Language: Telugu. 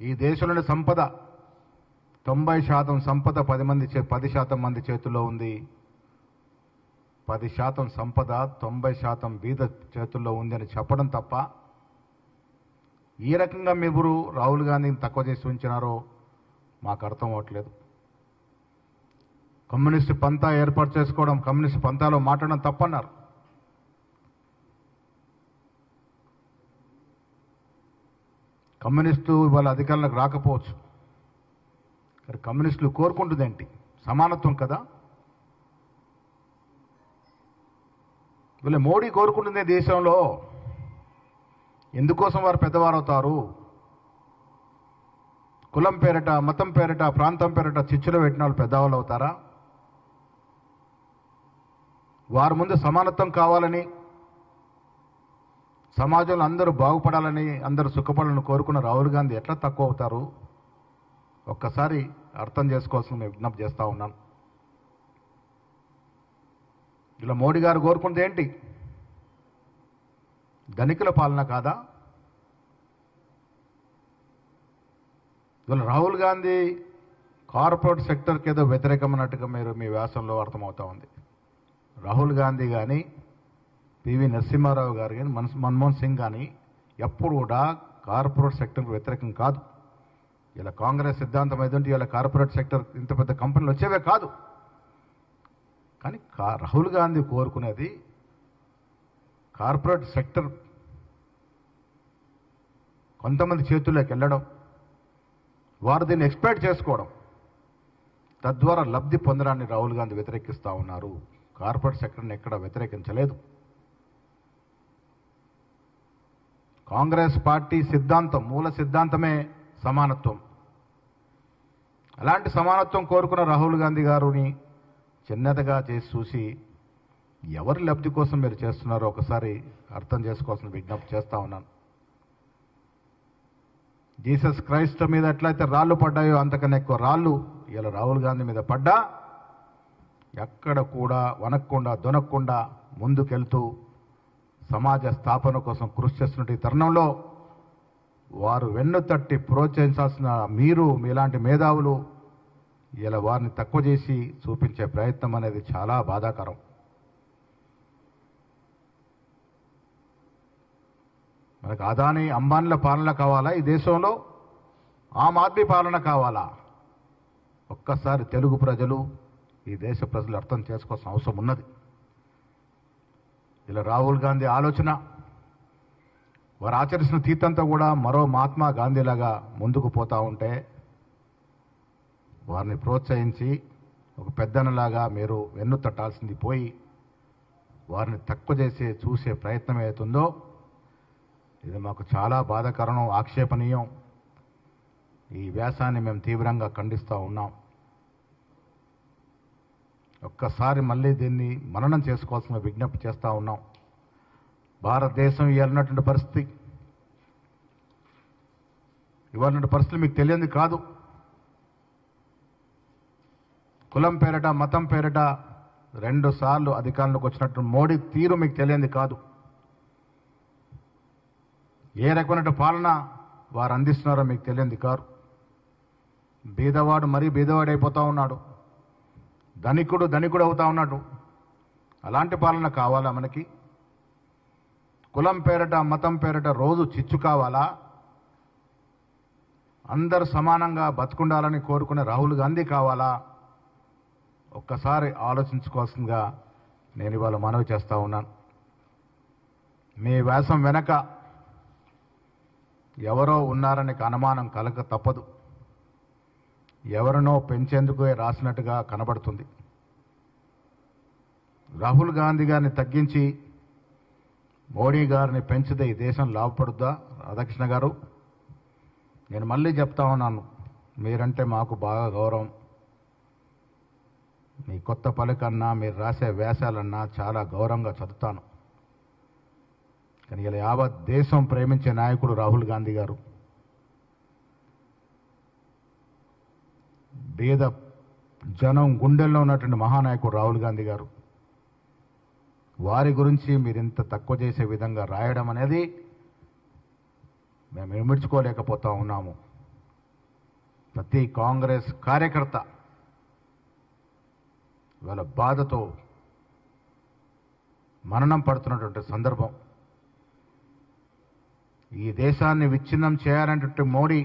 ఈ దేశంలోని సంపద 90% సంపద 10% మంది చేతుల్లో ఉంది. 10% సంపద 90% బీద చేతుల్లో ఉంది అని చెప్పడం తప్ప ఈ రకంగా మీరు రాహుల్ గాంధీని తక్కువ చేసి ఉంచినారో మాకు అర్థం అవ్వట్లేదు. కమ్యూనిస్ట్ పంతా ఏర్పాటు చేసుకోవడం, కమ్యూనిస్ట్ పంతాలో మాట్లాడడం తప్పన్నారు. కమ్యూనిస్టు ఇవాళ అధికారంలోకి రాకపోవచ్చు, కానీ కమ్యూనిస్టులు కోరుకుంటుందేంటి? సమానత్వం కదా. వీళ్ళ మోడీ కోరుకుంటుంది దేశంలో. ఎందుకోసం వారు పెద్దవారు అవుతారు? కులం పేరిట, మతం పేరిట, ప్రాంతం పేరిట చిచ్చులు పెట్టిన వాళ్ళు పెద్దవాళ్ళు అవుతారా? వారి ముందు సమానత్వం కావాలని, సమాజంలో అందరూ బాగుపడాలని, అందరూ సుఖపడాలని కోరుకున్న రాహుల్ గాంధీ ఎట్లా తక్కువ అవుతారు? ఒక్కసారి అర్థం చేసుకోవాల్సిన విజ్ఞప్తి చేస్తూ ఉన్నాను. ఇలా మోడీ గారు కోరుకుంటే ఏంటి? ధనికుల పాలన కాదా? ఇవాళ రాహుల్ గాంధీ కార్పొరేట్ సెక్టర్కి ఏదో వ్యతిరేకమైనట్టుగా మీరు మీ వ్యాసంలో అర్థమవుతా ఉంది. రాహుల్ గాంధీ కానీ, పివి నరసింహారావు గారు కానీ, మన్మోహన్ సింగ్ కానీ ఎప్పుడు కూడా కార్పొరేట్ సెక్టర్కి వ్యతిరేకం కాదు. ఇలా కాంగ్రెస్ సిద్ధాంతం ఏదంటే ఇలా కార్పొరేట్ సెక్టర్ ఇంత పెద్ద కంపెనీలు వచ్చేవే కాదు. కానీ రాహుల్ గాంధీ కోరుకునేది కార్పొరేట్ సెక్టర్ కొంతమంది చేతుల్లోకి వెళ్ళడం, వారు దీన్ని ఎక్స్ప్లాయిట్ చేసుకోవడం, తద్వారా లబ్ధి పొందడాన్ని రాహుల్ గాంధీ వ్యతిరేకిస్తూ ఉన్నారు. కార్పొరేట్ సెక్టర్ని ఎక్కడ వ్యతిరేకించలేదు. కాంగ్రెస్ పార్టీ సిద్ధాంతం, మూల సిద్ధాంతమే సమానత్వం. అలాంటి సమానత్వం కోరుకున్న రాహుల్ గాంధీ గారిని చిన్నదిగా చేసి చూసి ఎవరి లబ్ధి కోసం మీరు చేస్తున్నారో ఒకసారి అర్థం చేసుకోవాల్సిన విజ్ఞప్తి చేస్తూ ఉన్నాను. జీసస్ క్రైస్ట్ మీద ఎట్లయితే రాళ్ళు పడ్డాయో అంతకన్నా ఎక్కువ రాళ్ళు ఇలా రాహుల్ గాంధీ మీద పడ్డా ఎక్కడ కూడా వనక్కుండా దొనక్కుండా ముందుకెళ్తూ సమాజ స్థాపన కోసం కృషి చేస్తున్న ఈ తరుణంలో వారు వెన్ను తట్టి ప్రోత్సహించాల్సిన మీరు, మీలాంటి మేధావులు ఇలా వారిని తక్కువ చేసి చూపించే ప్రయత్నం అనేది చాలా బాధాకరం. మనకు అదానీ అంబానీల పాలన కావాలా ఈ దేశంలో? ఆమ్ ఆద్మీ పాలన కావాలా? ఒక్కసారి తెలుగు ప్రజలు, ఈ దేశ ప్రజలు అర్థం చేసుకోవాల్సిన అవసరం ఉన్నది. ఇలా రాహుల్ గాంధీ ఆలోచన, వారు ఆచరిస్తున్న తీర్థంతా కూడా మరో మహాత్మా గాంధీలాగా ముందుకు పోతూ ఉంటే వారిని ప్రోత్సహించి ఒక పెద్దనలాగా మీరు వెన్ను తట్టాల్సింది పోయి వారిని తక్కువ చేసే చూసే ప్రయత్నం ఏదైతుందో ఇది మాకు చాలా బాధాకరం, ఆక్షేపణీయం. ఈ వ్యాసాన్ని మేము తీవ్రంగా ఖండిస్తూ ఉన్నాం. ఒక్కసారి మళ్ళీ దీన్ని మననం చేసుకోవాల్సిన విజ్ఞప్తి చేస్తూ ఉన్నాం. భారతదేశం ఇవాళ పరిస్థితి, ఇవాళ పరిస్థితులు మీకు తెలియంది కాదు. కులం పేరిట, మతం పేరిట 2 సార్లు అధికారంలోకి వచ్చినట్టు మోడీ తీరు మీకు తెలియంది కాదు. ఏ రకమైన పాలన వారు అందిస్తున్నారో మీకు తెలియంది కాదు. బీదవాడు మరీ బీదవాడు అయిపోతూ ఉన్నాడు, ధనికుడు ధనికుడు అవుతా ఉన్నాడు. అలాంటి పాలన కావాలా మనకి? కులం పేరిట, మతం పేరిట రోజు చిచ్చు కావాలా? అందరూ సమానంగా బతుకుండాలని కోరుకునే రాహుల్ గాంధీ కావాలా? ఒక్కసారి ఆలోచించుకోవాల్సిందిగా నేను ఇవాళ మనవి చేస్తూ ఉన్నాను. మీ వ్యాసం వెనక ఎవరో ఉన్నారని అనుమానం కలగ తప్పదు. ఎవరినో పెంచేందుకు రాసినట్టుగా కనబడుతుంది. రాహుల్ గాంధీ గారిని తగ్గించి మోడీ గారిని పెంచితే ఈ దేశం లాభపడుద్దా? రాధాకృష్ణ గారు, నేను మళ్ళీ చెప్తా ఉన్నాను, మీరంటే మాకు బాగా గౌరవం. మీ కొత్త పలుకన్నా, మీరు రాసే వ్యాసాలన్నా చాలా గౌరవంగా చదువుతాను. కానీ ఇలా యావత్ దేశం ప్రేమించే నాయకుడు రాహుల్ గాంధీ గారు. పేద జనం గుండెల్లో ఉన్నటువంటి మహానాయకుడు రాహుల్ గాంధీ గారు. వారి గురించి మీరు ఇంత తక్కువ చేసే విధంగా రాయడం అనేది మేము ఇమిడ్చుకోలేకపోతా ఉన్నాము. ప్రతి కాంగ్రెస్ కార్యకర్త వాళ్ళ బాధతో మరణం పడుతున్నటువంటి సందర్భం. ఈ దేశాన్ని విచ్ఛిన్నం చేయాలనేటువంటి మోడీ